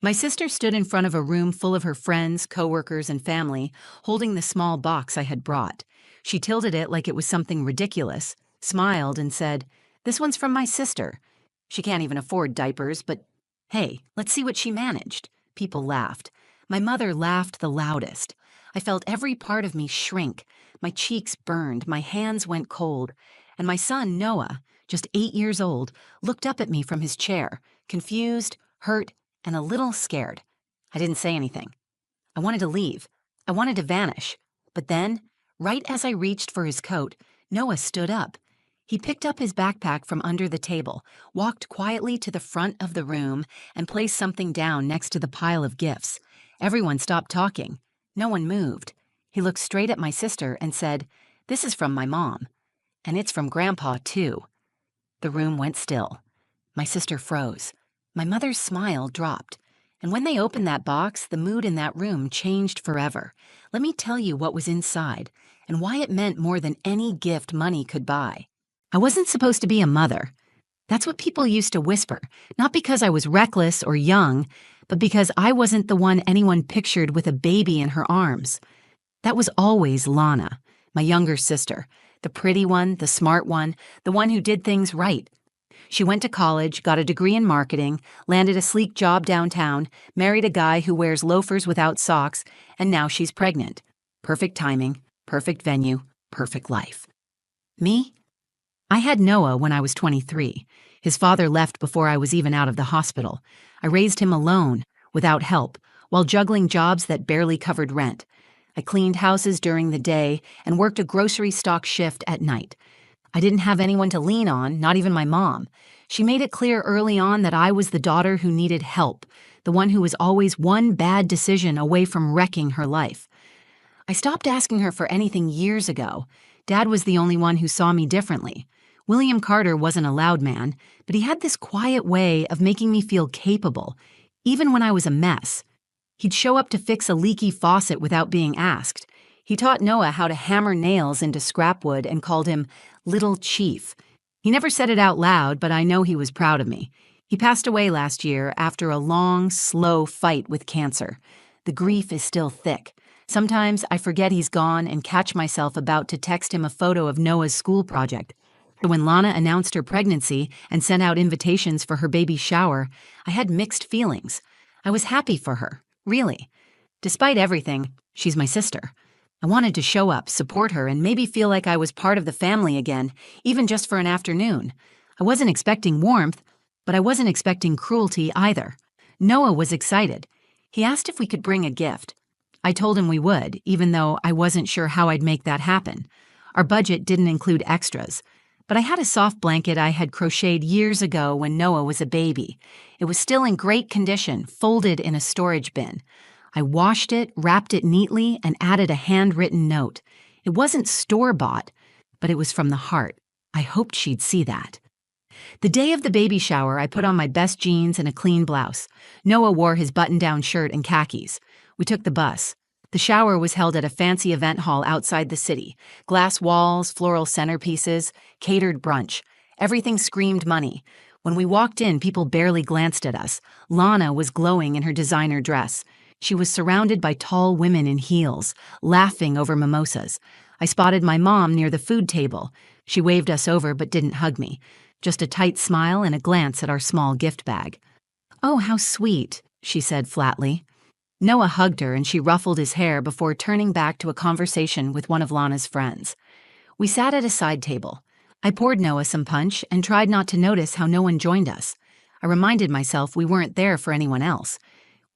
My sister stood in front of a room full of her friends, coworkers, and family, holding the small box I had brought. She tilted it like it was something ridiculous, smiled, and said, "This one's from my sister. She can't even afford diapers, but hey, let's see what she managed." People laughed. My mother laughed the loudest. I felt every part of me shrink. My cheeks burned, my hands went cold, and my son, Noah, just 8 years old, looked up at me from his chair, confused, hurt, and a little scared. I didn't say anything. I wanted to leave. I wanted to vanish. But then, right as I reached for his coat, Noah stood up. He picked up his backpack from under the table, walked quietly to the front of the room, and placed something down next to the pile of gifts. Everyone stopped talking. No one moved. He looked straight at my sister and said, "This is from my mom. And it's from Grandpa, too." The room went still. My sister froze. My mother's smile dropped. And when they opened that box, the mood in that room changed forever. Let me tell you what was inside and why it meant more than any gift money could buy. I wasn't supposed to be a mother. That's what people used to whisper, not because I was reckless or young, but because I wasn't the one anyone pictured with a baby in her arms. That was always Lana, my younger sister, the pretty one, the smart one, the one who did things right. She went to college, got a degree in marketing, landed a sleek job downtown, married a guy who wears loafers without socks, and now she's pregnant. Perfect timing, perfect venue, perfect life. Me? I had Noah when I was 23. His father left before I was even out of the hospital. I raised him alone, without help, while juggling jobs that barely covered rent. I cleaned houses during the day and worked a grocery stock shift at night. I didn't have anyone to lean on, not even my mom. She made it clear early on that I was the daughter who needed help, the one who was always one bad decision away from wrecking her life. I stopped asking her for anything years ago. Dad was the only one who saw me differently. William Carter wasn't a loud man, but he had this quiet way of making me feel capable, even when I was a mess. He'd show up to fix a leaky faucet without being asked. He taught Noah how to hammer nails into scrap wood and called him Little Chief. He never said it out loud, but I know he was proud of me. He passed away last year after a long, slow fight with cancer. The grief is still thick. Sometimes I forget he's gone and catch myself about to text him a photo of Noah's school project. But when Lana announced her pregnancy and sent out invitations for her baby shower, I had mixed feelings. I was happy for her, really. Despite everything, she's my sister. I wanted to show up, support her, and maybe feel like I was part of the family again, even just for an afternoon. I wasn't expecting warmth, but I wasn't expecting cruelty either. Noah was excited. He asked if we could bring a gift. I told him we would, even though I wasn't sure how I'd make that happen. Our budget didn't include extras, but I had a soft blanket I had crocheted years ago when Noah was a baby. It was still in great condition, folded in a storage bin. I washed it, wrapped it neatly, and added a handwritten note. It wasn't store-bought, but it was from the heart. I hoped she'd see that. The day of the baby shower, I put on my best jeans and a clean blouse. Noah wore his button-down shirt and khakis. We took the bus. The shower was held at a fancy event hall outside the city. Glass walls, floral centerpieces, catered brunch. Everything screamed money. When we walked in, people barely glanced at us. Lana was glowing in her designer dress. She was surrounded by tall women in heels, laughing over mimosas. I spotted my mom near the food table. She waved us over but didn't hug me. Just a tight smile and a glance at our small gift bag. "Oh, how sweet," she said flatly. Noah hugged her and she ruffled his hair before turning back to a conversation with one of Lana's friends. We sat at a side table. I poured Noah some punch and tried not to notice how no one joined us. I reminded myself we weren't there for anyone else.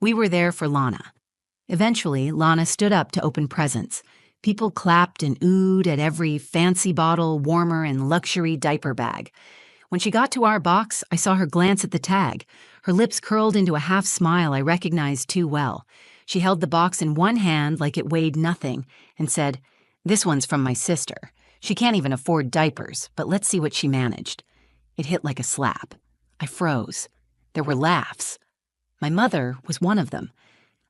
We were there for Lana. Eventually, Lana stood up to open presents. People clapped and oohed at every fancy bottle, warmer, and luxury diaper bag. When she got to our box, I saw her glance at the tag. Her lips curled into a half smile I recognized too well. She held the box in one hand like it weighed nothing and said, "This one's from my sister. She can't even afford diapers, but let's see what she managed." It hit like a slap. I froze. There were laughs. My mother was one of them.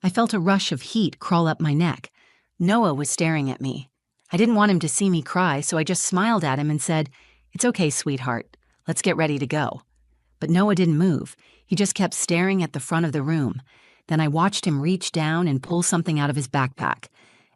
I felt a rush of heat crawl up my neck. Noah was staring at me. I didn't want him to see me cry, so I just smiled at him and said, "It's okay, sweetheart. Let's get ready to go." But Noah didn't move. He just kept staring at the front of the room. Then I watched him reach down and pull something out of his backpack.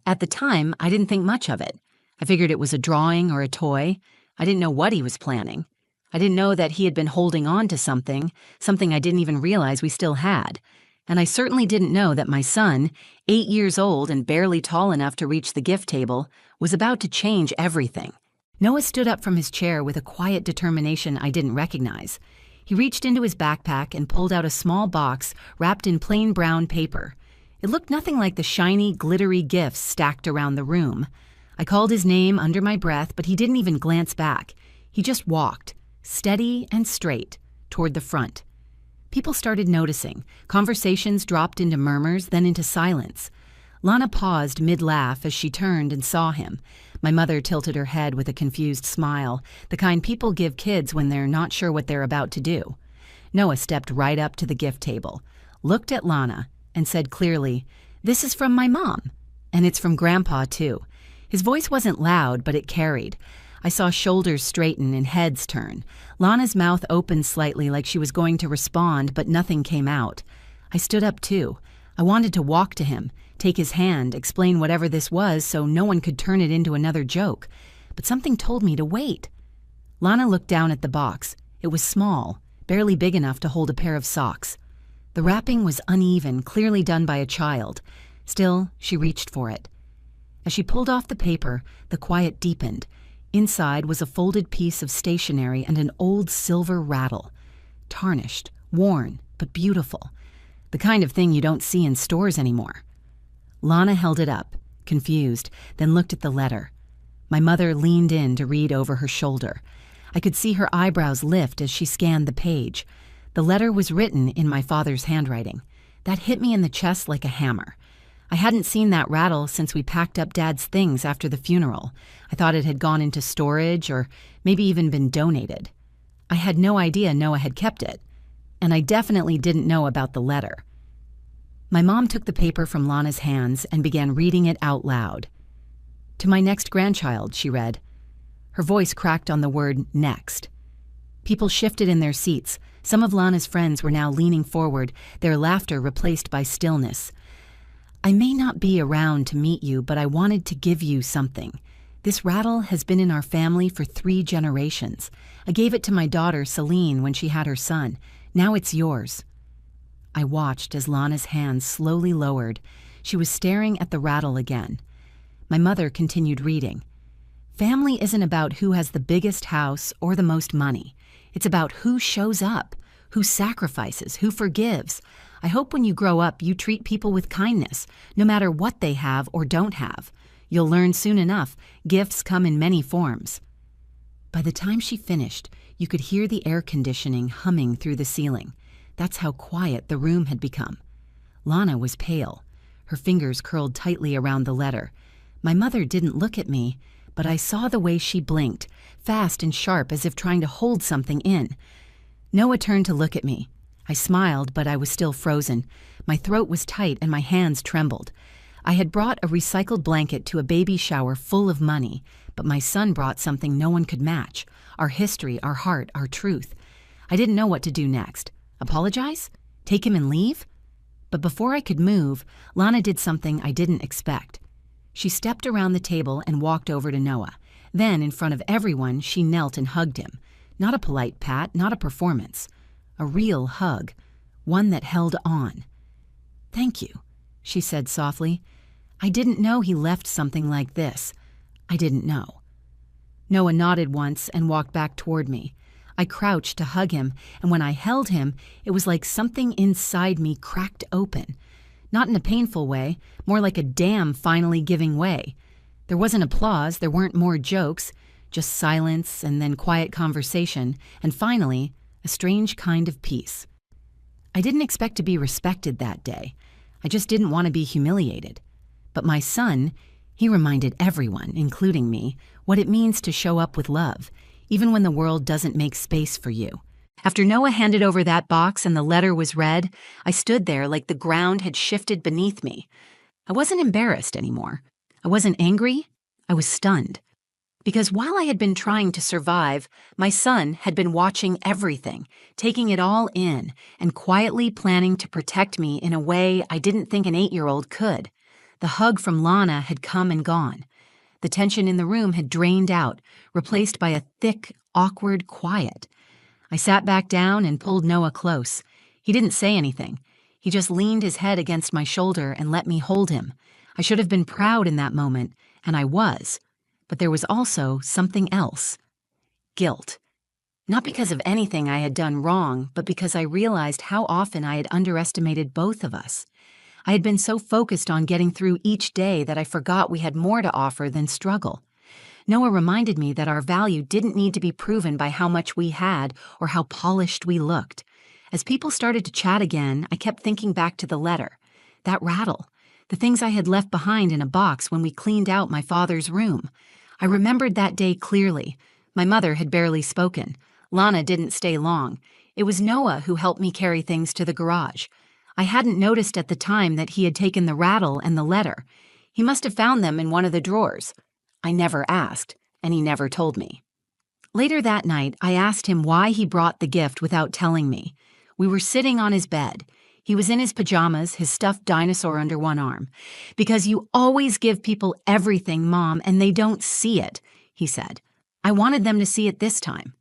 At the time, I didn't think much of it. I figured it was a drawing or a toy. I didn't know what he was planning. I didn't know that he had been holding on to something I didn't even realize we still had. And I certainly didn't know that my son, 8 years old and barely tall enough to reach the gift table, was about to change everything. Noah stood up from his chair with a quiet determination I didn't recognize. He reached into his backpack and pulled out a small box wrapped in plain brown paper. It looked nothing like the shiny, glittery gifts stacked around the room. I called his name under my breath, but he didn't even glance back. He just walked, steady and straight, toward the front. People started noticing. Conversations dropped into murmurs, then into silence. Lana paused mid-laugh as she turned and saw him. My mother tilted her head with a confused smile, the kind people give kids when they're not sure what they're about to do. Noah stepped right up to the gift table, looked at Lana, and said clearly, "This is from my mom. And it's from Grandpa, too." His voice wasn't loud, but it carried. I saw shoulders straighten and heads turn. Lana's mouth opened slightly like she was going to respond, but nothing came out. I stood up too. I wanted to walk to him, take his hand, explain whatever this was so no one could turn it into another joke. But something told me to wait. Lana looked down at the box. It was small, barely big enough to hold a pair of socks. The wrapping was uneven, clearly done by a child. Still, she reached for it. As she pulled off the paper, the quiet deepened. Inside was a folded piece of stationery and an old silver rattle. Tarnished, worn, but beautiful. The kind of thing you don't see in stores anymore. Lana held it up, confused, then looked at the letter. My mother leaned in to read over her shoulder. I could see her eyebrows lift as she scanned the page. The letter was written in my father's handwriting. That hit me in the chest like a hammer. I hadn't seen that rattle since we packed up Dad's things after the funeral. I thought it had gone into storage or maybe even been donated. I had no idea Noah had kept it, and I definitely didn't know about the letter. My mom took the paper from Lana's hands and began reading it out loud. "To my next grandchild," she read. Her voice cracked on the word next. People shifted in their seats. Some of Lana's friends were now leaning forward, their laughter replaced by stillness. "I may not be around to meet you, but I wanted to give you something. This rattle has been in our family for 3 generations. I gave it to my daughter, Celine, when she had her son. Now it's yours." I watched as Lana's hands slowly lowered. She was staring at the rattle again. My mother continued reading. "Family isn't about who has the biggest house or the most money. It's about who shows up, who sacrifices, who forgives. I hope when you grow up you treat people with kindness, no matter what they have or don't have. You'll learn soon enough, gifts come in many forms." By the time she finished, you could hear the air conditioning humming through the ceiling. That's how quiet the room had become. Lana was pale. Her fingers curled tightly around the letter. My mother didn't look at me, but I saw the way she blinked, fast and sharp as if trying to hold something in. Noah turned to look at me. I smiled, but I was still frozen. My throat was tight and my hands trembled. I had brought a recycled blanket to a baby shower full of money, but my son brought something no one could match. Our history, our heart, our truth. I didn't know what to do next. Apologize? Take him and leave? But before I could move, Lana did something I didn't expect. She stepped around the table and walked over to Noah. Then, in front of everyone, she knelt and hugged him. Not a polite pat, not a performance. A real hug. One that held on. "Thank you," she said softly. "I didn't know he left something like this. I didn't know." Noah nodded once and walked back toward me. I crouched to hug him, and when I held him, it was like something inside me cracked open. Not in a painful way, more like a dam finally giving way. There wasn't applause, there weren't more jokes, just silence and then quiet conversation, and finally, a strange kind of peace. I didn't expect to be respected that day. I just didn't want to be humiliated. But my son, he reminded everyone, including me, what it means to show up with love, even when the world doesn't make space for you. After Noah handed over that box and the letter was read, I stood there like the ground had shifted beneath me. I wasn't embarrassed anymore. I wasn't angry. I was stunned. Because while I had been trying to survive, my son had been watching everything, taking it all in, and quietly planning to protect me in a way I didn't think an 8-year-old could. The hug from Lana had come and gone. The tension in the room had drained out, replaced by a thick, awkward quiet. I sat back down and pulled Noah close. He didn't say anything. He just leaned his head against my shoulder and let me hold him. I should have been proud in that moment, and I was. But there was also something else. Guilt. Not because of anything I had done wrong, but because I realized how often I had underestimated both of us. I had been so focused on getting through each day that I forgot we had more to offer than struggle. Noah reminded me that our value didn't need to be proven by how much we had or how polished we looked. As people started to chat again, I kept thinking back to the letter, that rattle, the things I had left behind in a box when we cleaned out my father's room. I remembered that day clearly. My mother had barely spoken. Lana didn't stay long. It was Noah who helped me carry things to the garage. I hadn't noticed at the time that he had taken the rattle and the letter. He must have found them in one of the drawers. I never asked, and he never told me. Later that night, I asked him why he brought the gift without telling me. We were sitting on his bed. He was in his pajamas, his stuffed dinosaur under one arm. "Because you always give people everything, Mom, and they don't see it," he said. "I wanted them to see it this time."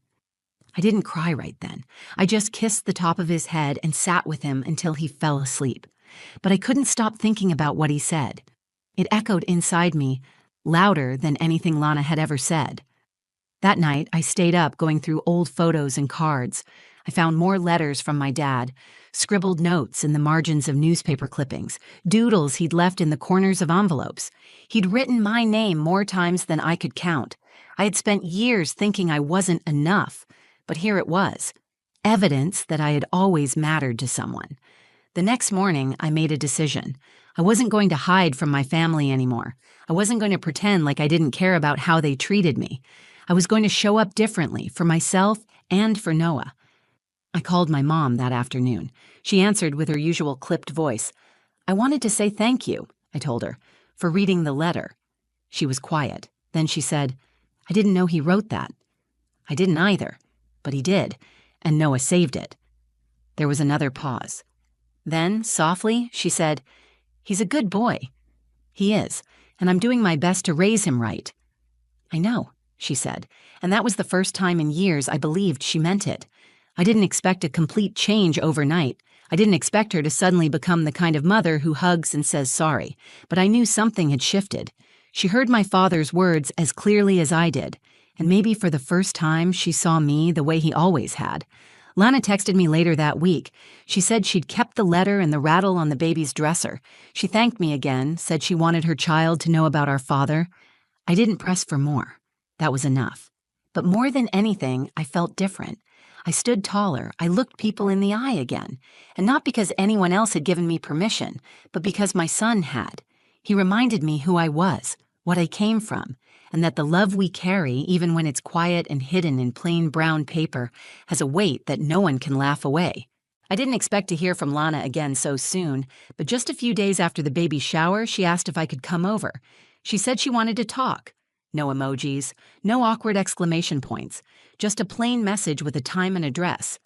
I didn't cry right then. I just kissed the top of his head and sat with him until he fell asleep. But I couldn't stop thinking about what he said. It echoed inside me, louder than anything Lana had ever said. That night, I stayed up going through old photos and cards. I found more letters from my dad, scribbled notes in the margins of newspaper clippings, doodles he'd left in the corners of envelopes. He'd written my name more times than I could count. I had spent years thinking I wasn't enough, but here it was, evidence that I had always mattered to someone. The next morning, I made a decision. I wasn't going to hide from my family anymore. I wasn't going to pretend like I didn't care about how they treated me. I was going to show up differently for myself and for Noah. I called my mom that afternoon. She answered with her usual clipped voice. "I wanted to say thank you," I told her, "for reading the letter." She was quiet. Then she said, "I didn't know he wrote that." I didn't either, but he did, and Noah saved it. There was another pause. Then, softly, she said, "He's a good boy." "He is, and I'm doing my best to raise him right." "I know," she said, and that was the first time in years I believed she meant it. I didn't expect a complete change overnight. I didn't expect her to suddenly become the kind of mother who hugs and says sorry, but I knew something had shifted. She heard my father's words as clearly as I did, and maybe for the first time she saw me the way he always had. Lana texted me later that week. She said she'd kept the letter and the rattle on the baby's dresser. She thanked me again, said she wanted her child to know about our father. I didn't press for more. That was enough. But more than anything, I felt different. I stood taller. I looked people in the eye again. And not because anyone else had given me permission, but because my son had. He reminded me who I was, what I came from, and that the love we carry, even when it's quiet and hidden in plain brown paper, has a weight that no one can laugh away. I didn't expect to hear from Lana again so soon, but just a few days after the baby shower, she asked if I could come over. She said she wanted to talk. No emojis, no awkward exclamation points, just a plain message with a time and address.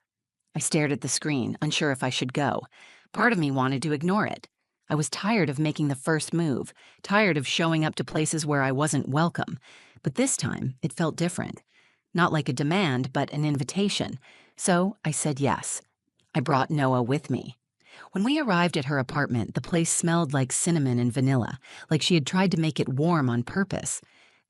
I stared at the screen, unsure if I should go. Part of me wanted to ignore it. I was tired of making the first move, tired of showing up to places where I wasn't welcome. But this time, it felt different. Not like a demand, but an invitation. So I said yes. I brought Noah with me. When we arrived at her apartment, the place smelled like cinnamon and vanilla, like she had tried to make it warm on purpose.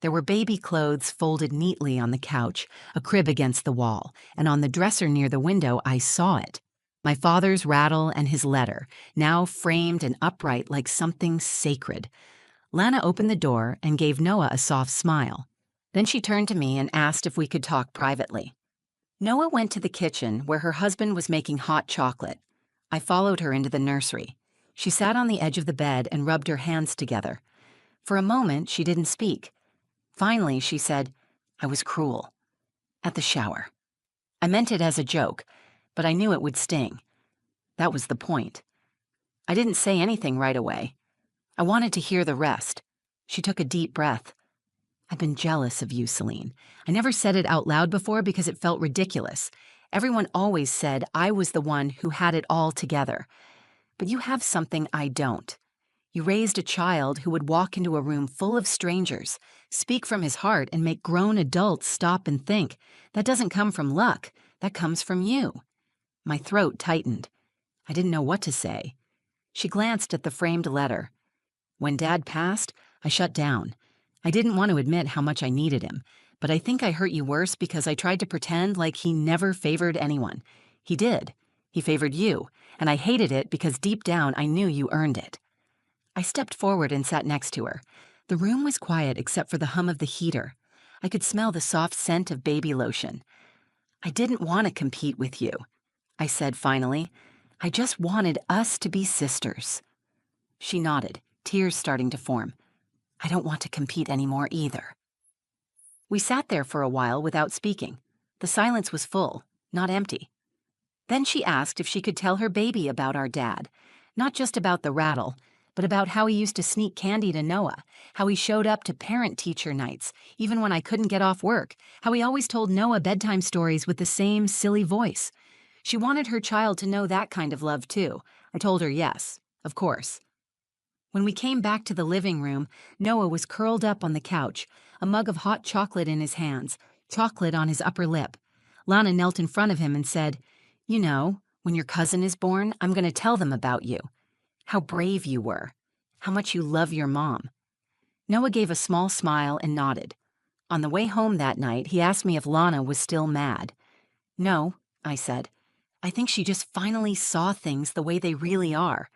There were baby clothes folded neatly on the couch, a crib against the wall, and on the dresser near the window I saw it. My father's rattle and his letter, now framed and upright like something sacred. Lana opened the door and gave Noah a soft smile. Then she turned to me and asked if we could talk privately. Noah went to the kitchen where her husband was making hot chocolate. I followed her into the nursery. She sat on the edge of the bed and rubbed her hands together. For a moment, she didn't speak. Finally, she said, "I was cruel." At the shower. I meant it as a joke, but I knew it would sting. That was the point. I didn't say anything right away. I wanted to hear the rest. She took a deep breath. I've been jealous of you, Celine. I never said it out loud before because it felt ridiculous. Everyone always said I was the one who had it all together. But you have something I don't. You raised a child who would walk into a room full of strangers, speak from his heart, and make grown adults stop and think. That doesn't come from luck. That comes from you. My throat tightened. I didn't know what to say. She glanced at the framed letter. When Dad passed, I shut down. I didn't want to admit how much I needed him, but I think I hurt you worse because I tried to pretend like he never favored anyone. He did. He favored you, and I hated it because deep down I knew you earned it. I stepped forward and sat next to her. The room was quiet except for the hum of the heater. I could smell the soft scent of baby lotion. I didn't want to compete with you, I said finally. I just wanted us to be sisters. She nodded, tears starting to form. I don't want to compete anymore either. We sat there for a while without speaking. The silence was full, not empty. Then she asked if she could tell her baby about our dad, not just about the rattle, but about how he used to sneak candy to Noah, how he showed up to parent-teacher nights, even when I couldn't get off work, how he always told Noah bedtime stories with the same silly voice. She wanted her child to know that kind of love, too. I told her yes, of course. When we came back to the living room, Noah was curled up on the couch, a mug of hot chocolate in his hands, chocolate on his upper lip. Lana knelt in front of him and said, "You know, when your cousin is born, I'm going to tell them about you. How brave you were. How much you love your mom." Noah gave a small smile and nodded. On the way home that night, he asked me if Lana was still mad. "No," I said. "I think she just finally saw things the way they really are."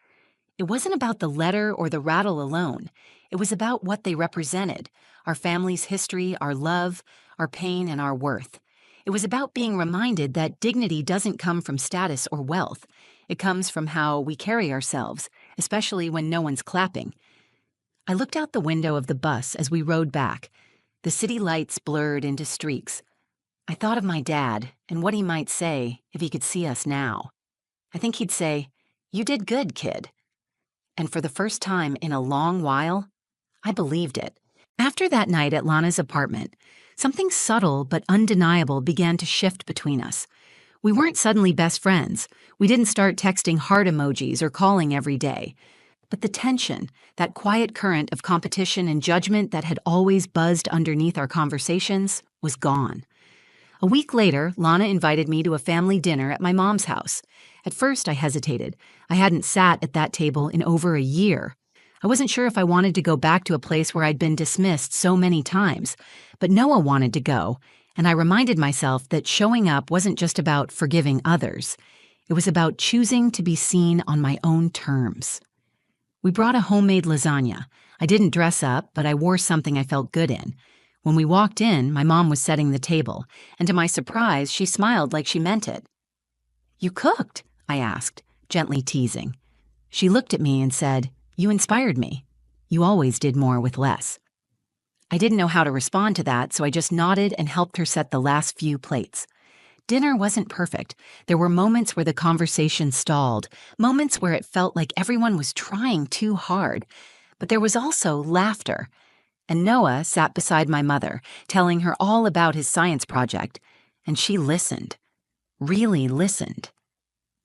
It wasn't about the letter or the rattle alone. It was about what they represented, our family's history, our love, our pain, and our worth. It was about being reminded that dignity doesn't come from status or wealth. It comes from how we carry ourselves, especially when no one's clapping. I looked out the window of the bus as we rode back. The city lights blurred into streaks. I thought of my dad and what he might say if he could see us now. I think he'd say, "You did good, kid." And for the first time in a long while, I believed it. After that night at Lana's apartment, something subtle but undeniable began to shift between us. We weren't suddenly best friends. We didn't start texting heart emojis or calling every day. But the tension, that quiet current of competition and judgment that had always buzzed underneath our conversations, was gone. A week later, Lana invited me to a family dinner at my mom's house. At first, I hesitated. I hadn't sat at that table in over a year. I wasn't sure if I wanted to go back to a place where I'd been dismissed so many times. But Noah wanted to go, and I reminded myself that showing up wasn't just about forgiving others. It was about choosing to be seen on my own terms. We brought a homemade lasagna. I didn't dress up, but I wore something I felt good in. When we walked in, my mom was setting the table, and to my surprise, she smiled like she meant it. "You cooked?" I asked, gently teasing. She looked at me and said, "You inspired me. You always did more with less." I didn't know how to respond to that, so I just nodded and helped her set the last few plates. Dinner wasn't perfect. There were moments where the conversation stalled, moments where it felt like everyone was trying too hard. But there was also laughter. And Noah sat beside my mother, telling her all about his science project, and she listened. Really listened.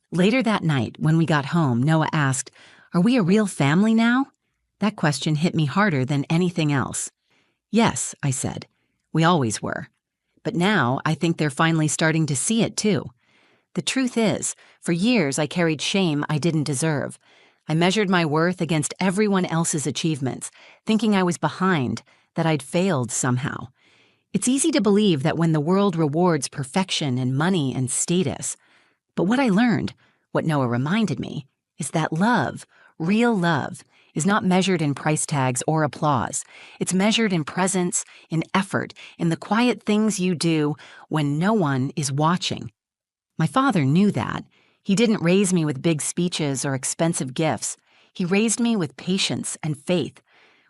Later that night, when we got home, Noah asked, "Are we a real family now?" That question hit me harder than anything else. "Yes," I said. "We always were. But now I think they're finally starting to see it too. The truth is, for years I carried shame I didn't deserve. I measured my worth against everyone else's achievements, thinking I was behind, that I'd failed somehow. It's easy to believe that when the world rewards perfection and money and status. But what I learned, what Noah reminded me, is that love, real love, is not measured in price tags or applause. It's measured in presence, in effort, in the quiet things you do when no one is watching. My father knew that. He didn't raise me with big speeches or expensive gifts. He raised me with patience and faith.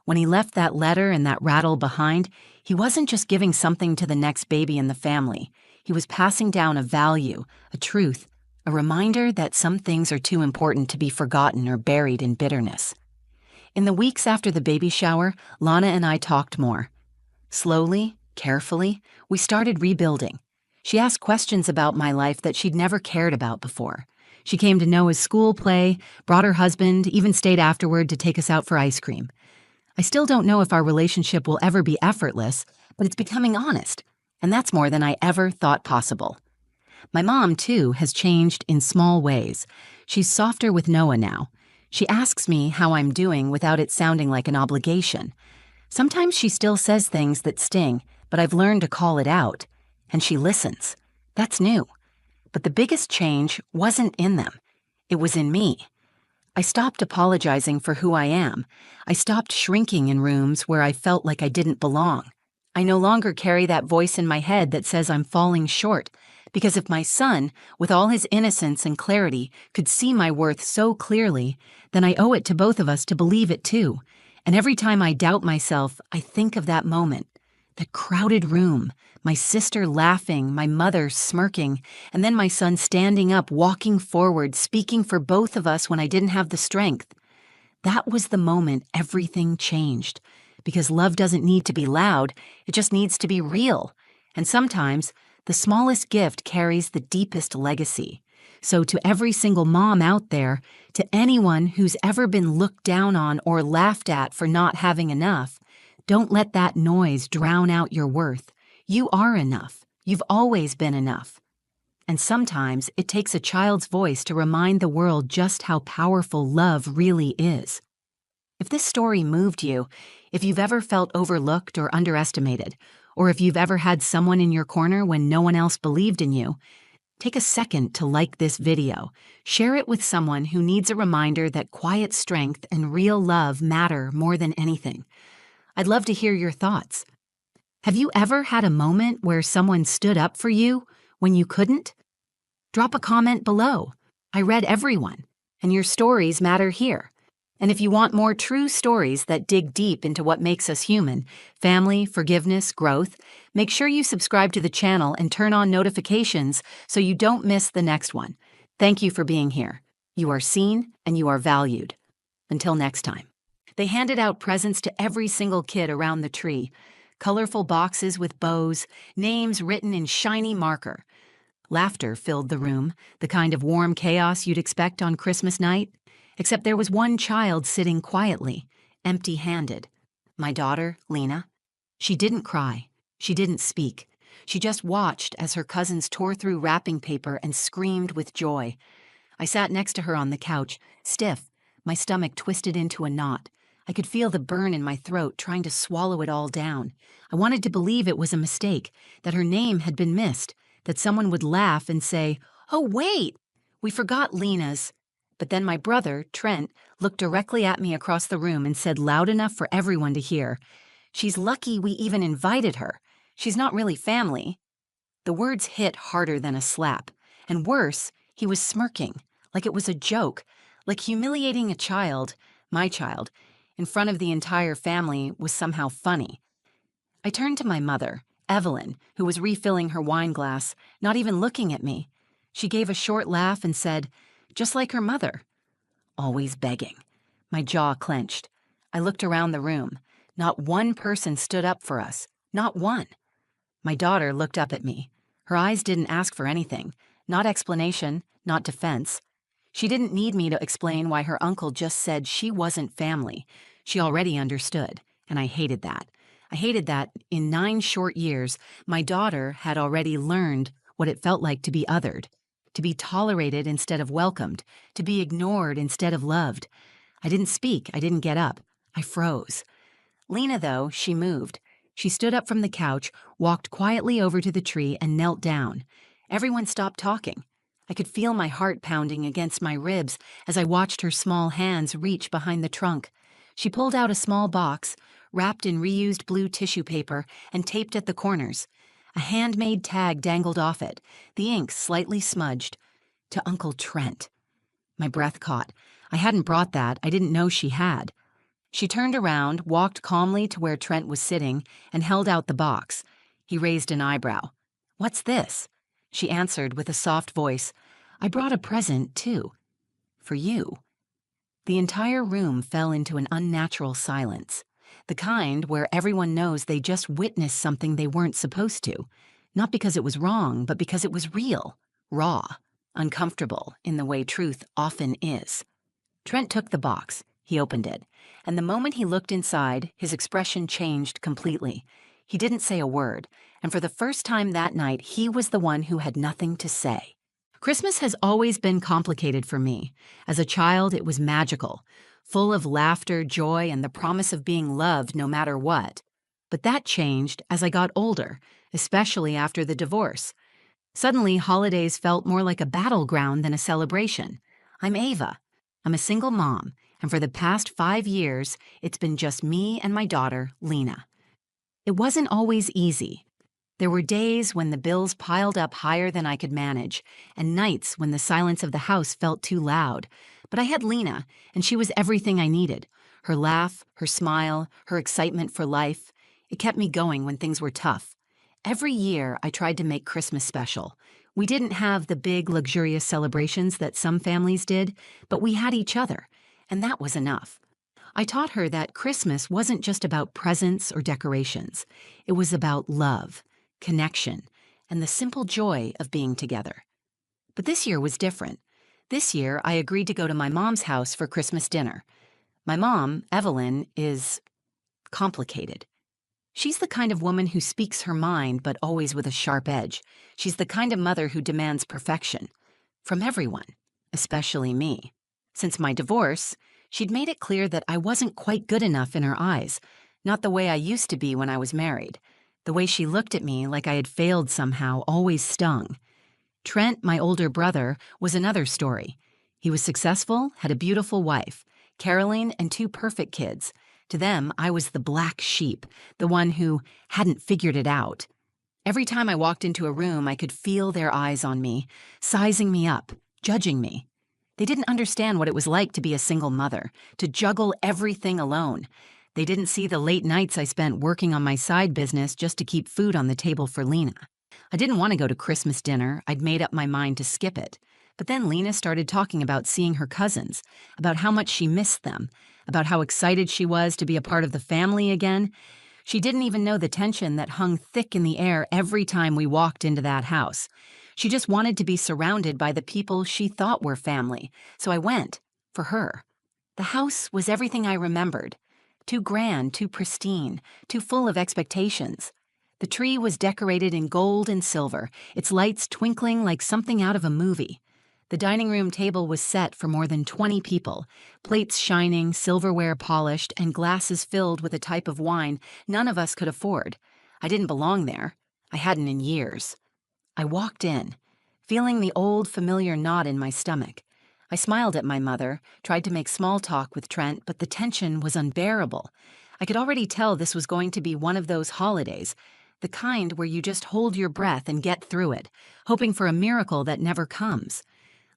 When he left that letter and that rattle behind, he wasn't just giving something to the next baby in the family. He was passing down a value, a truth, a reminder that some things are too important to be forgotten or buried in bitterness. In the weeks after the baby shower, Lana and I talked more. Slowly, carefully, we started rebuilding. She asked questions about my life that she'd never cared about before. She came to know his school play, brought her husband, even stayed afterward to take us out for ice cream. I still don't know if our relationship will ever be effortless, but it's becoming honest, and that's more than I ever thought possible. My mom, too, has changed in small ways. She's softer with Noah now. She asks me how I'm doing without it sounding like an obligation. Sometimes she still says things that sting, but I've learned to call it out. And she listens. That's new. But the biggest change wasn't in them. It was in me. I stopped apologizing for who I am. I stopped shrinking in rooms where I felt like I didn't belong. I no longer carry that voice in my head that says I'm falling short, because if my son, with all his innocence and clarity, could see my worth so clearly, then I owe it to both of us to believe it too. And every time I doubt myself, I think of that moment, that crowded room, my sister laughing, my mother smirking, and then my son standing up, walking forward, speaking for both of us when I didn't have the strength. That was the moment everything changed. Because love doesn't need to be loud, it just needs to be real. And sometimes, the smallest gift carries the deepest legacy. So to every single mom out there, to anyone who's ever been looked down on or laughed at for not having enough, don't let that noise drown out your worth. You are enough. You've always been enough. And sometimes it takes a child's voice to remind the world just how powerful love really is. If this story moved you, if you've ever felt overlooked or underestimated, or if you've ever had someone in your corner when no one else believed in you, take a second to like this video. Share it with someone who needs a reminder that quiet strength and real love matter more than anything. I'd love to hear your thoughts. Have you ever had a moment where someone stood up for you when you couldn't? Drop a comment below. I read everyone, and your stories matter here. And if you want more true stories that dig deep into what makes us human, family, forgiveness, growth, make sure you subscribe to the channel and turn on notifications so you don't miss the next one. Thank you for being here. You are seen and you are valued. Until next time. They handed out presents to every single kid around the tree. Colorful boxes with bows, names written in shiny marker. Laughter filled the room, the kind of warm chaos you'd expect on Christmas night. Except there was one child sitting quietly, empty-handed. My daughter, Lena. She didn't cry. She didn't speak. She just watched as her cousins tore through wrapping paper and screamed with joy. I sat next to her on the couch, stiff, my stomach twisted into a knot. I could feel the burn in my throat, trying to swallow it all down. I wanted to believe it was a mistake, that her name had been missed, that someone would laugh and say, "Oh, wait, we forgot Lena's." But then my brother, Trent, looked directly at me across the room and said loud enough for everyone to hear, "She's lucky we even invited her. She's not really family." The words hit harder than a slap. And worse, he was smirking, like it was a joke, like humiliating a child, my child, in front of the entire family was somehow funny. I turned to my mother, Evelyn, who was refilling her wine glass, not even looking at me. She gave a short laugh and said, just like her mother. Always begging. My jaw clenched. I looked around the room. Not one person stood up for us. Not one. My daughter looked up at me. Her eyes didn't ask for anything. Not explanation, not defense. She didn't need me to explain why her uncle just said she wasn't family. She already understood, and I hated that. I hated that, in 9 short years, my daughter had already learned what it felt like to be othered. To be tolerated instead of welcomed, to be ignored instead of loved. I didn't speak, I didn't get up. I froze. Lena, though, she moved. She stood up from the couch, walked quietly over to the tree, and knelt down. Everyone stopped talking. I could feel my heart pounding against my ribs as I watched her small hands reach behind the trunk. She pulled out a small box, wrapped in reused blue tissue paper, and taped at the corners. A handmade tag dangled off it, the ink slightly smudged. To Uncle Trent. My breath caught. I hadn't brought that. I didn't know she had. She turned around, walked calmly to where Trent was sitting, and held out the box. He raised an eyebrow. "What's this?" She answered with a soft voice. "I brought a present, too. For you." The entire room fell into an unnatural silence. The kind where everyone knows they just witnessed something they weren't supposed to. Not because it was wrong, but because it was real, raw, uncomfortable in the way truth often is. Trent took the box. He opened it. And the moment he looked inside, his expression changed completely. He didn't say a word, and for the first time that night, he was the one who had nothing to say. Christmas has always been complicated for me. As a child, it was magical, full of laughter, joy, and the promise of being loved no matter what. But that changed as I got older, especially after the divorce. Suddenly, holidays felt more like a battleground than a celebration. I'm Ava. I'm a single mom, and for the past 5 years, it's been just me and my daughter, Lena. It wasn't always easy. There were days when the bills piled up higher than I could manage, and nights when the silence of the house felt too loud. But I had Lena, and she was everything I needed. Her laugh, her smile, her excitement for life. It kept me going when things were tough. Every year, I tried to make Christmas special. We didn't have the big, luxurious celebrations that some families did, but we had each other, and that was enough. I taught her that Christmas wasn't just about presents or decorations. It was about love, connection, and the simple joy of being together. But this year was different. This year, I agreed to go to my mom's house for Christmas dinner. My mom, Evelyn, is complicated. She's the kind of woman who speaks her mind, but always with a sharp edge. She's the kind of mother who demands perfection. From everyone, especially me. Since my divorce, she'd made it clear that I wasn't quite good enough in her eyes, not the way I used to be when I was married. The way she looked at me like I had failed somehow always stung. Trent, my older brother, was another story. He was successful, had a beautiful wife, Caroline, and 2 perfect kids. To them, I was the black sheep, the one who hadn't figured it out. Every time I walked into a room, I could feel their eyes on me, sizing me up, judging me. They didn't understand what it was like to be a single mother, to juggle everything alone. They didn't see the late nights I spent working on my side business just to keep food on the table for Lena. I didn't want to go to Christmas dinner. I'd made up my mind to skip it. But then Lena started talking about seeing her cousins, about how much she missed them, about how excited she was to be a part of the family again. She didn't even know the tension that hung thick in the air every time we walked into that house. She just wanted to be surrounded by the people she thought were family, so I went, for her. The house was everything I remembered. Too grand, too pristine, too full of expectations. The tree was decorated in gold and silver, its lights twinkling like something out of a movie. The dining room table was set for more than 20 people, plates shining, silverware polished, and glasses filled with a type of wine none of us could afford. I didn't belong there. I hadn't in years. I walked in, feeling the old familiar knot in my stomach. I smiled at my mother, tried to make small talk with Trent, but the tension was unbearable. I could already tell this was going to be one of those holidays, the kind where you just hold your breath and get through it, hoping for a miracle that never comes.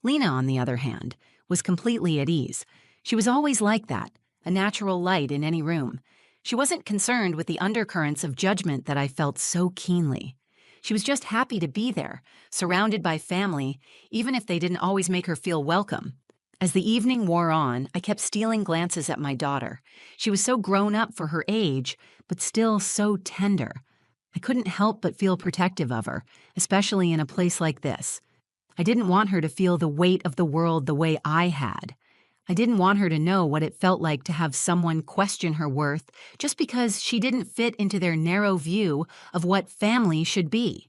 Lena, on the other hand, was completely at ease. She was always like that, a natural light in any room. She wasn't concerned with the undercurrents of judgment that I felt so keenly. She was just happy to be there, surrounded by family, even if they didn't always make her feel welcome. As the evening wore on, I kept stealing glances at my daughter. She was so grown up for her age, but still so tender. I couldn't help but feel protective of her, especially in a place like this. I didn't want her to feel the weight of the world the way I had. I didn't want her to know what it felt like to have someone question her worth just because she didn't fit into their narrow view of what family should be.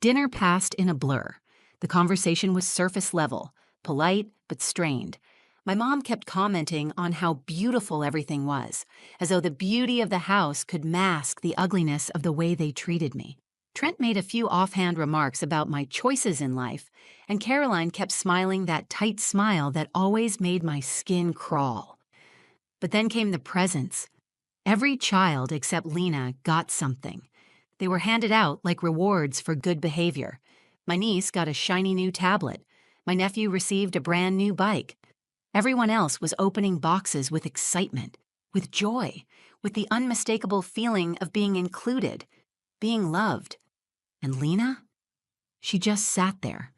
Dinner passed in a blur. The conversation was surface level, polite but strained. My mom kept commenting on how beautiful everything was, as though the beauty of the house could mask the ugliness of the way they treated me. Trent made a few offhand remarks about my choices in life, and Caroline kept smiling that tight smile that always made my skin crawl. But then came the presents. Every child except Lena got something. They were handed out like rewards for good behavior. My niece got a shiny new tablet. My nephew received a brand new bike. Everyone else was opening boxes with excitement, with joy, with the unmistakable feeling of being included, being loved. And Lena? She just sat there,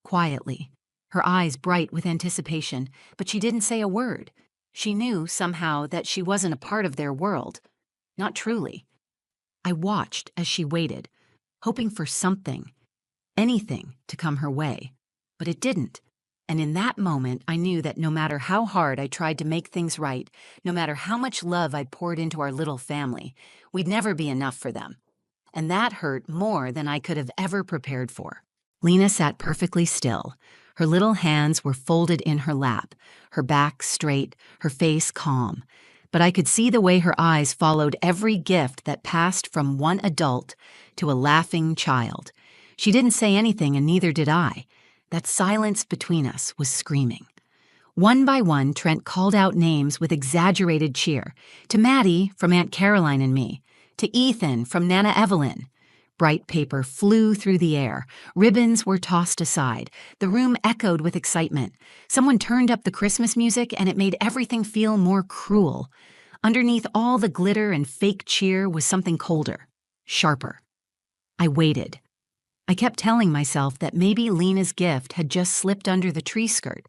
quietly, her eyes bright with anticipation, but she didn't say a word. She knew somehow that she wasn't a part of their world. Not truly. I watched as she waited, hoping for something, anything, to come her way. But it didn't. And in that moment, I knew that no matter how hard I tried to make things right, no matter how much love I poured into our little family, we'd never be enough for them. And that hurt more than I could have ever prepared for. Lena sat perfectly still. Her little hands were folded in her lap, her back straight, her face calm. But I could see the way her eyes followed every gift that passed from one adult to a laughing child. She didn't say anything, and neither did I. That silence between us was screaming. One by one, Trent called out names with exaggerated cheer. To Maddie, from Aunt Caroline and me. To Ethan, from Nana Evelyn. Bright paper flew through the air. Ribbons were tossed aside. The room echoed with excitement. Someone turned up the Christmas music, and it made everything feel more cruel. Underneath all the glitter and fake cheer was something colder, sharper. I waited. I kept telling myself that maybe Lena's gift had just slipped under the tree skirt.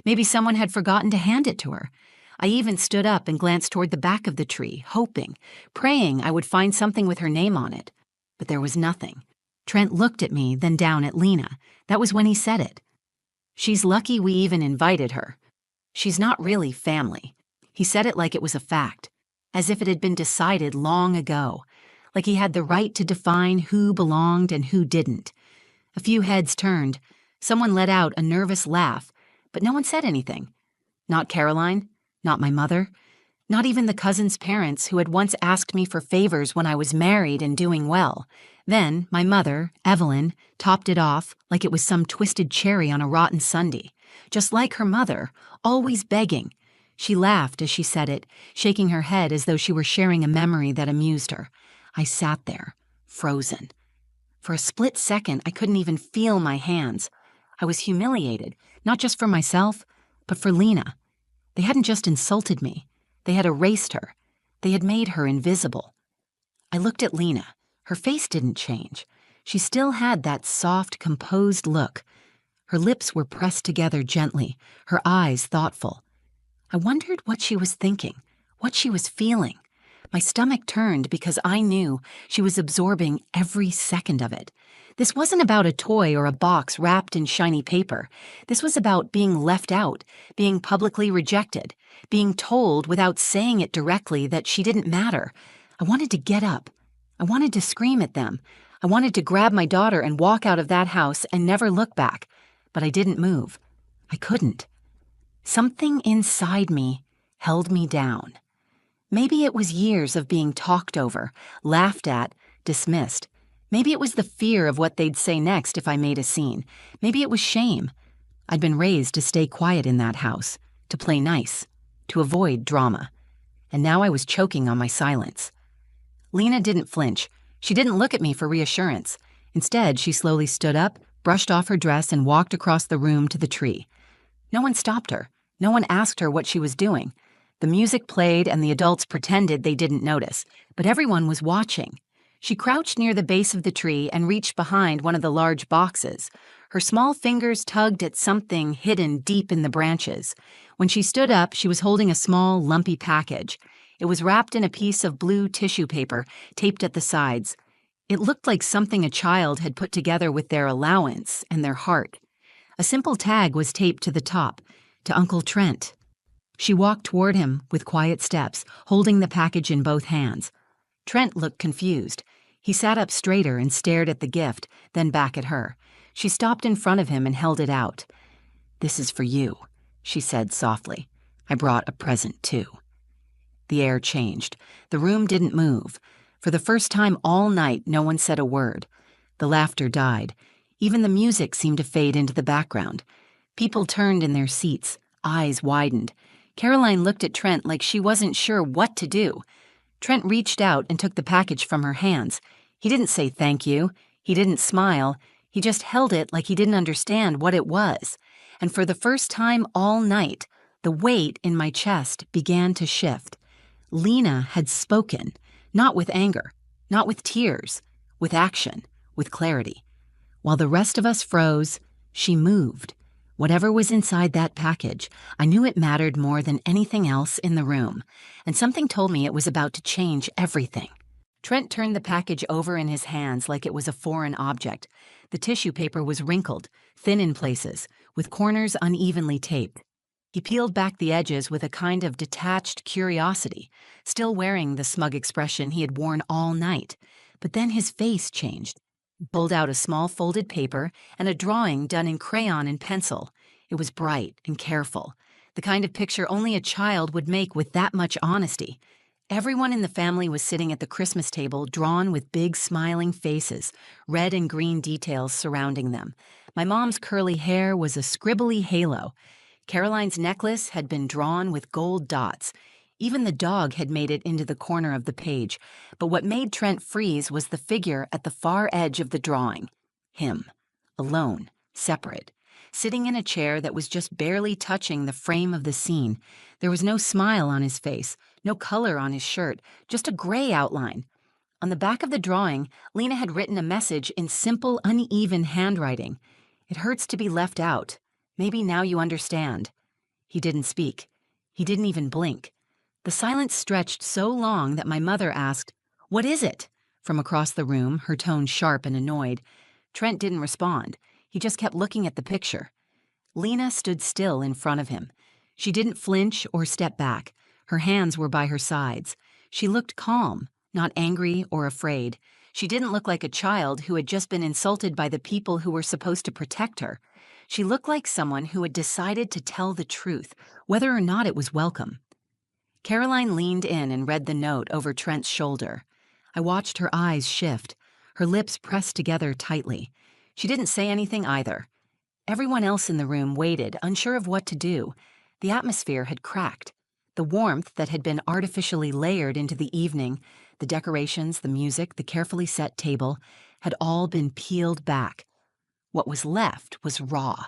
Maybe someone had forgotten to hand it to her. I even stood up and glanced toward the back of the tree, hoping, praying I would find something with her name on it. But there was nothing. Trent looked at me, then down at Lena. That was when he said it. She's lucky we even invited her. She's not really family. He said it like it was a fact, as if it had been decided long ago, like he had the right to define who belonged and who didn't. A few heads turned. Someone let out a nervous laugh, but no one said anything. Not Caroline, not my mother, not even the cousin's parents who had once asked me for favors when I was married and doing well. Then my mother, Evelyn, topped it off like it was some twisted cherry on a rotten sundae. Just like her mother, always begging. She laughed as she said it, shaking her head as though she were sharing a memory that amused her. I sat there, frozen. For a split second, I couldn't even feel my hands. I was humiliated, not just for myself, but for Lena. They hadn't just insulted me. They had erased her. They had made her invisible. I looked at Lena. Her face didn't change. She still had that soft, composed look. Her lips were pressed together gently, her eyes thoughtful. I wondered what she was thinking, what she was feeling. My stomach turned because I knew she was absorbing every second of it. This wasn't about a toy or a box wrapped in shiny paper. This was about being left out, being publicly rejected, being told without saying it directly that she didn't matter. I wanted to get up. I wanted to scream at them. I wanted to grab my daughter and walk out of that house and never look back. But I didn't move. I couldn't. Something inside me held me down. Maybe it was years of being talked over, laughed at, dismissed. Maybe it was the fear of what they'd say next if I made a scene. Maybe it was shame. I'd been raised to stay quiet in that house, to play nice, to avoid drama. And now I was choking on my silence. Lena didn't flinch. She didn't look at me for reassurance. Instead, she slowly stood up, brushed off her dress, and walked across the room to the tree. No one stopped her. No one asked her what she was doing. The music played and the adults pretended they didn't notice, but everyone was watching. She crouched near the base of the tree and reached behind one of the large boxes. Her small fingers tugged at something hidden deep in the branches. When she stood up, she was holding a small, lumpy package. It was wrapped in a piece of blue tissue paper, taped at the sides. It looked like something a child had put together with their allowance and their heart. A simple tag was taped to the top, to Uncle Trent. She walked toward him with quiet steps, holding the package in both hands. Trent looked confused. He sat up straighter and stared at the gift, then back at her. She stopped in front of him and held it out. "This is for you," she said softly. "I brought a present, too." The air changed. The room didn't move. For the first time all night, no one said a word. The laughter died. Even the music seemed to fade into the background. People turned in their seats, eyes widened. Caroline looked at Trent like she wasn't sure what to do. Trent reached out and took the package from her hands. He didn't say thank you. He didn't smile. He just held it like he didn't understand what it was. And for the first time all night, the weight in my chest began to shift. Lena had spoken, not with anger, not with tears, with action, with clarity. While the rest of us froze, she moved. Whatever was inside that package, I knew it mattered more than anything else in the room, and something told me it was about to change everything. Trent turned the package over in his hands like it was a foreign object. The tissue paper was wrinkled, thin in places, with corners unevenly taped. He peeled back the edges with a kind of detached curiosity, still wearing the smug expression he had worn all night. But then his face changed. He pulled out a small folded paper and a drawing done in crayon and pencil. It was bright and careful, the kind of picture only a child would make with that much honesty. Everyone in the family was sitting at the Christmas table, drawn with big smiling faces, red and green details surrounding them. My mom's curly hair was a scribbly halo. Caroline's necklace had been drawn with gold dots. Even the dog had made it into the corner of the page, but what made Trent freeze was the figure at the far edge of the drawing. Him, alone, separate, sitting in a chair that was just barely touching the frame of the scene. There was no smile on his face, no color on his shirt, just a gray outline. On the back of the drawing, Lena had written a message in simple, uneven handwriting. "It hurts to be left out. Maybe now you understand." He didn't speak. He didn't even blink. The silence stretched so long that my mother asked, "What is it?" from across the room, her tone sharp and annoyed. Trent didn't respond. He just kept looking at the picture. Lena stood still in front of him. She didn't flinch or step back. Her hands were by her sides. She looked calm, not angry or afraid. She didn't look like a child who had just been insulted by the people who were supposed to protect her. She looked like someone who had decided to tell the truth, whether or not it was welcome. Caroline leaned in and read the note over Trent's shoulder. I watched her eyes shift, her lips pressed together tightly. She didn't say anything either. Everyone else in the room waited, unsure of what to do. The atmosphere had cracked. The warmth that had been artificially layered into the evening, the decorations, the music, the carefully set table, had all been peeled back. What was left was raw.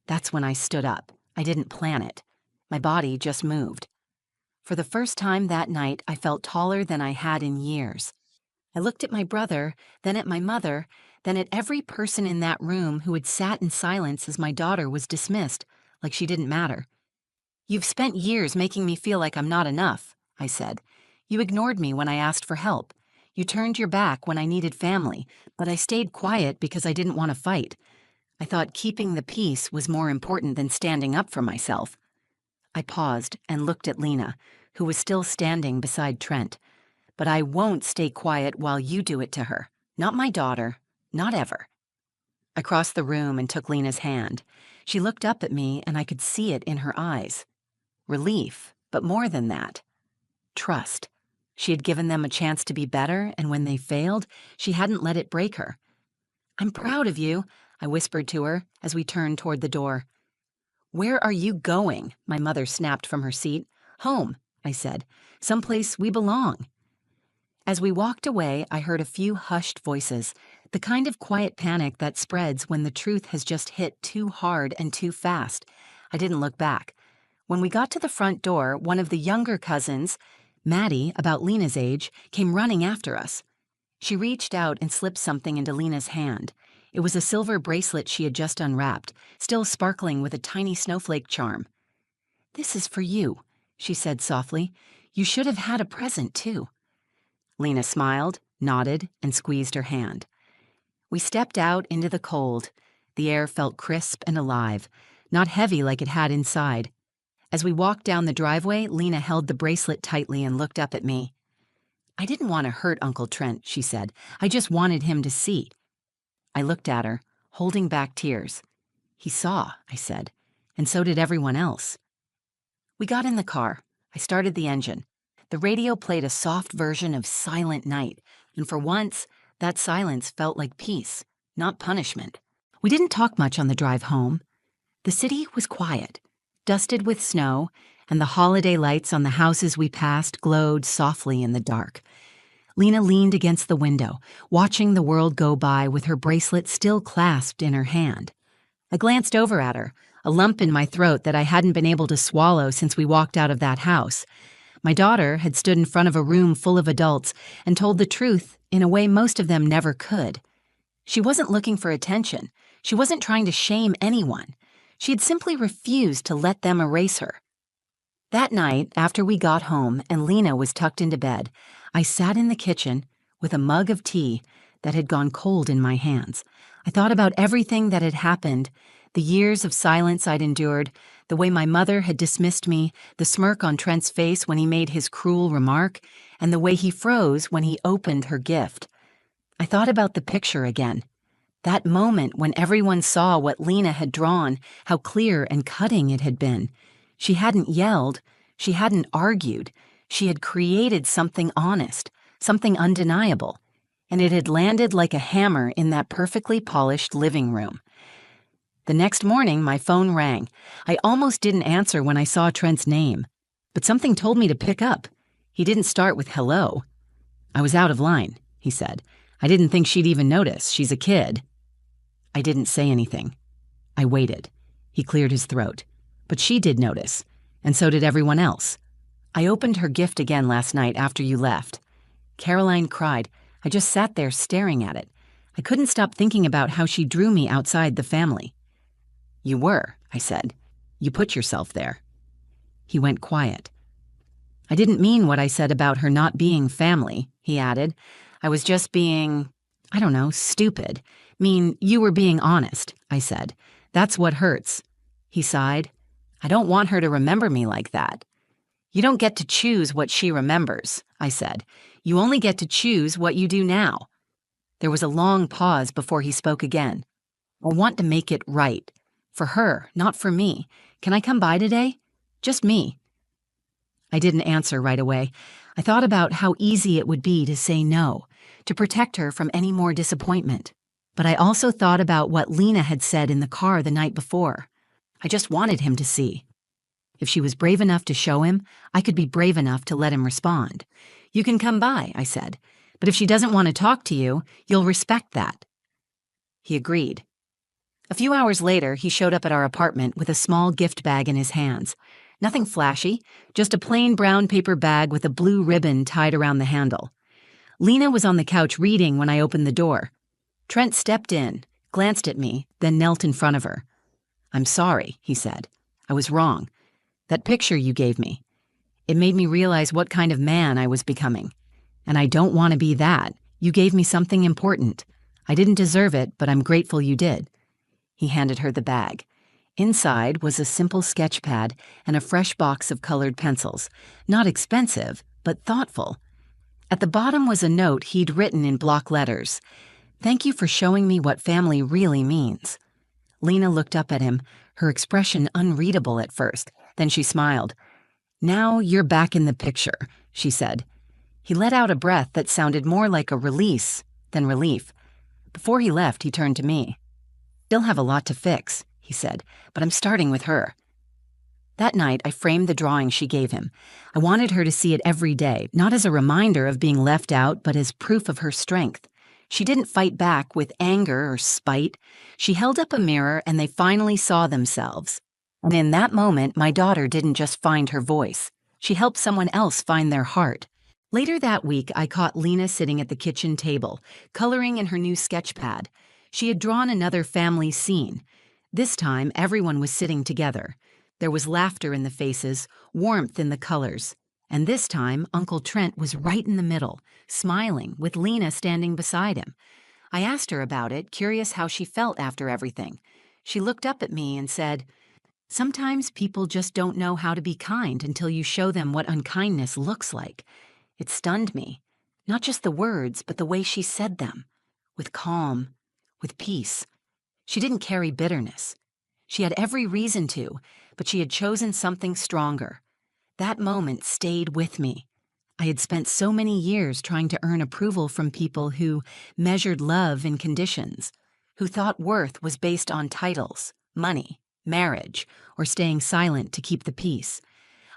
That's when I stood up. I didn't plan it. My body just moved. For the first time that night, I felt taller than I had in years. I looked at my brother, then at my mother, then at every person in that room who had sat in silence as my daughter was dismissed, like she didn't matter. "You've spent years making me feel like I'm not enough," I said. "You ignored me when I asked for help. You turned your back when I needed family, but I stayed quiet because I didn't want to fight. I thought keeping the peace was more important than standing up for myself." I paused and looked at Lena, who was still standing beside Trent. "But I won't stay quiet while you do it to her. Not my daughter. Not ever." I crossed the room and took Lena's hand. She looked up at me, and I could see it in her eyes. Relief, but more than that. Trust. She had given them a chance to be better, and when they failed, she hadn't let it break her. "I'm proud of you," I whispered to her as we turned toward the door. "Where are you going?" my mother snapped from her seat. "Home," I said. "Someplace we belong." As we walked away, I heard a few hushed voices, the kind of quiet panic that spreads when the truth has just hit too hard and too fast. I didn't look back. When we got to the front door, one of the younger cousins, Maddie, about Lena's age, came running after us. She reached out and slipped something into Lena's hand. It was a silver bracelet she had just unwrapped, still sparkling with a tiny snowflake charm. "This is for you," she said softly. "You should have had a present, too." Lena smiled, nodded, and squeezed her hand. We stepped out into the cold. The air felt crisp and alive, not heavy like it had inside. As we walked down the driveway, Lena held the bracelet tightly and looked up at me. "I didn't want to hurt Uncle Trent," she said. "I just wanted him to see." I looked at her, holding back tears. "He saw," I said, "and so did everyone else." We got in the car. I started the engine. The radio played a soft version of Silent Night, and for once, that silence felt like peace, not punishment. We didn't talk much on the drive home. The city was quiet, dusted with snow, and the holiday lights on the houses we passed glowed softly in the dark. Lena leaned against the window, watching the world go by with her bracelet still clasped in her hand. I glanced over at her, a lump in my throat that I hadn't been able to swallow since we walked out of that house. My daughter had stood in front of a room full of adults and told the truth in a way most of them never could. She wasn't looking for attention. She wasn't trying to shame anyone. She had simply refused to let them erase her. That night, after we got home and Lena was tucked into bed, I sat in the kitchen with a mug of tea that had gone cold in my hands. I thought about everything that had happened, the years of silence I'd endured, the way my mother had dismissed me, the smirk on Trent's face when he made his cruel remark, and the way he froze when he opened her gift. I thought about the picture again. That moment when everyone saw what Lena had drawn, how clear and cutting it had been. She hadn't yelled, she hadn't argued, she had created something honest, something undeniable, and it had landed like a hammer in that perfectly polished living room. The next morning, my phone rang. I almost didn't answer when I saw Trent's name, but something told me to pick up. He didn't start with hello. I was out of line, he said. I didn't think she'd even notice. She's a kid. I didn't say anything. I waited. He cleared his throat. But she did notice, and so did everyone else. I opened her gift again last night after you left. Caroline cried. I just sat there staring at it. I couldn't stop thinking about how she drew me outside the family. You were, I said. You put yourself there. He went quiet. I didn't mean what I said about her not being family, he added. I was just being, I don't know, stupid. You were being honest, I said. That's what hurts. He sighed. I don't want her to remember me like that. You don't get to choose what she remembers, I said. You only get to choose what you do now. There was a long pause before he spoke again. I want to make it right. For her, not for me. Can I come by today? Just me. I didn't answer right away. I thought about how easy it would be to say no, to protect her from any more disappointment. But I also thought about what Lena had said in the car the night before. I just wanted him to see. If she was brave enough to show him, I could be brave enough to let him respond. You can come by, I said. But if she doesn't want to talk to you, you'll respect that. He agreed. A few hours later, he showed up at our apartment with a small gift bag in his hands. Nothing flashy, just a plain brown paper bag with a blue ribbon tied around the handle. Lena was on the couch reading when I opened the door. Trent stepped in, glanced at me, then knelt in front of her. I'm sorry, he said. I was wrong. That picture you gave me. It made me realize what kind of man I was becoming. And I don't want to be that. You gave me something important. I didn't deserve it, but I'm grateful you did. He handed her the bag. Inside was a simple sketch pad and a fresh box of colored pencils. Not expensive, but thoughtful. At the bottom was a note he'd written in block letters. Thank you for showing me what family really means. Lena looked up at him, her expression unreadable at first. Then she smiled. Now you're back in the picture, she said. He let out a breath that sounded more like a release than relief. Before he left, he turned to me. Still have a lot to fix, he said, but I'm starting with her. That night, I framed the drawing she gave him. I wanted her to see it every day, not as a reminder of being left out, but as proof of her strength. She didn't fight back with anger or spite. She held up a mirror and they finally saw themselves. And in that moment, my daughter didn't just find her voice. She helped someone else find their heart. Later that week, I caught Lena sitting at the kitchen table, coloring in her new sketch pad. She had drawn another family scene. This time, everyone was sitting together. There was laughter in the faces, warmth in the colors. And this time, Uncle Trent was right in the middle, smiling, with Lena standing beside him. I asked her about it, curious how she felt after everything. She looked up at me and said, Sometimes people just don't know how to be kind until you show them what unkindness looks like. It stunned me. Not just the words, but the way she said them. With calm, with peace. She didn't carry bitterness. She had every reason to, but she had chosen something stronger. That moment stayed with me. I had spent so many years trying to earn approval from people who measured love in conditions, who thought worth was based on titles, money, marriage, or staying silent to keep the peace.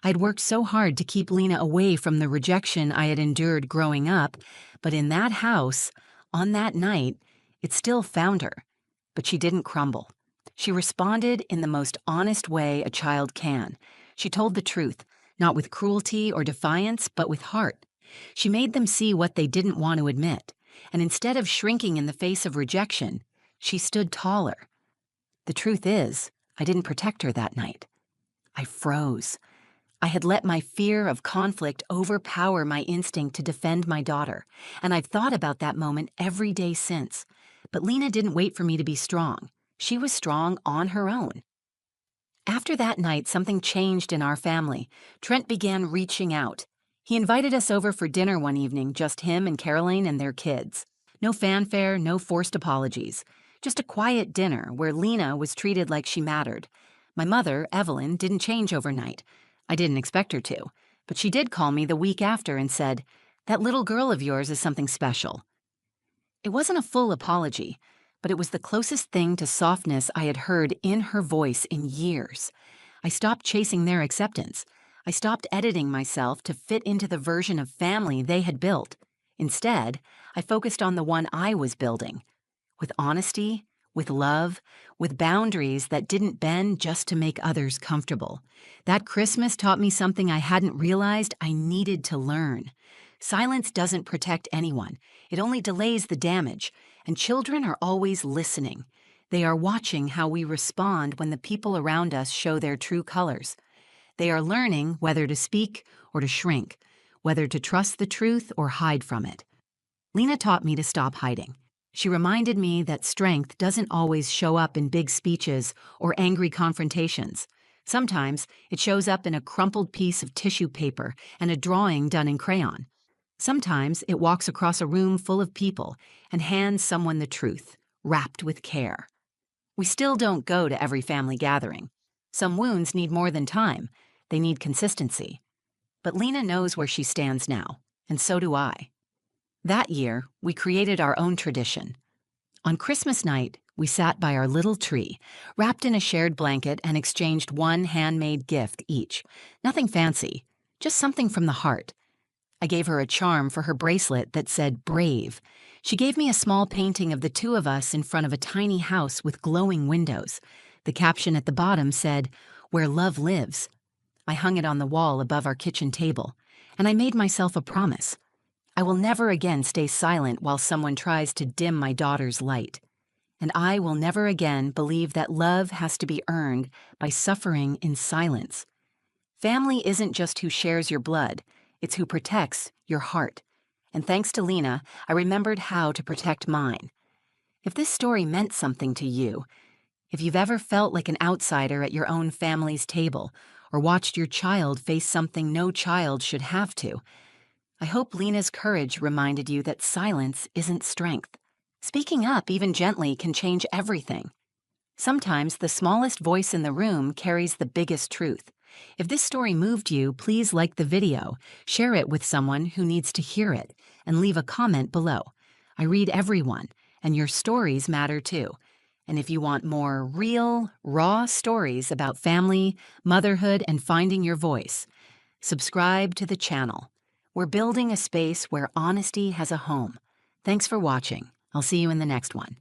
I'd worked so hard to keep Lena away from the rejection I had endured growing up, but in that house, on that night, it still found her. But she didn't crumble. She responded in the most honest way a child can. She told the truth, not with cruelty or defiance, but with heart. She made them see what they didn't want to admit, and instead of shrinking in the face of rejection, she stood taller. The truth is, I didn't protect her that night. I froze. I had let my fear of conflict overpower my instinct to defend my daughter, and I've thought about that moment every day since. But Lena didn't wait for me to be strong. She was strong on her own. After that night, something changed in our family. Trent began reaching out. He invited us over for dinner one evening, just him and Caroline and their kids. No fanfare, no forced apologies. Just a quiet dinner where Lena was treated like she mattered. My mother, Evelyn, didn't change overnight. I didn't expect her to, but she did call me the week after and said, "That little girl of yours is something special." It wasn't a full apology, but it was the closest thing to softness I had heard in her voice in years. I stopped chasing their acceptance. I stopped editing myself to fit into the version of family they had built. Instead, I focused on the one I was building, with honesty, with love, with boundaries that didn't bend just to make others comfortable. That Christmas taught me something I hadn't realized I needed to learn. Silence doesn't protect anyone. It only delays the damage, and children are always listening. They are watching how we respond when the people around us show their true colors. They are learning whether to speak or to shrink, whether to trust the truth or hide from it. Lena taught me to stop hiding. She reminded me that strength doesn't always show up in big speeches or angry confrontations. Sometimes it shows up in a crumpled piece of tissue paper and a drawing done in crayon. Sometimes it walks across a room full of people and hands someone the truth, wrapped with care. We still don't go to every family gathering. Some wounds need more than time. They need consistency. But Lena knows where she stands now, and so do I. That year, we created our own tradition. On Christmas night, we sat by our little tree, wrapped in a shared blanket, and exchanged one handmade gift each. Nothing fancy, just something from the heart. I gave her a charm for her bracelet that said "Brave." She gave me a small painting of the two of us in front of a tiny house with glowing windows. The caption at the bottom said, "Where love lives." I hung it on the wall above our kitchen table, and I made myself a promise. I will never again stay silent while someone tries to dim my daughter's light. And I will never again believe that love has to be earned by suffering in silence. Family isn't just who shares your blood, it's who protects your heart. And thanks to Lena, I remembered how to protect mine. If this story meant something to you, if you've ever felt like an outsider at your own family's table, or watched your child face something no child should have to, I hope Lena's courage reminded you that silence isn't strength. Speaking up, even gently, can change everything. Sometimes the smallest voice in the room carries the biggest truth. If this story moved you, please like the video, share it with someone who needs to hear it, and leave a comment below. I read everyone, and your stories matter too. And if you want more real, raw stories about family, motherhood, and finding your voice, subscribe to the channel. We're building a space where honesty has a home. Thanks for watching. I'll see you in the next one.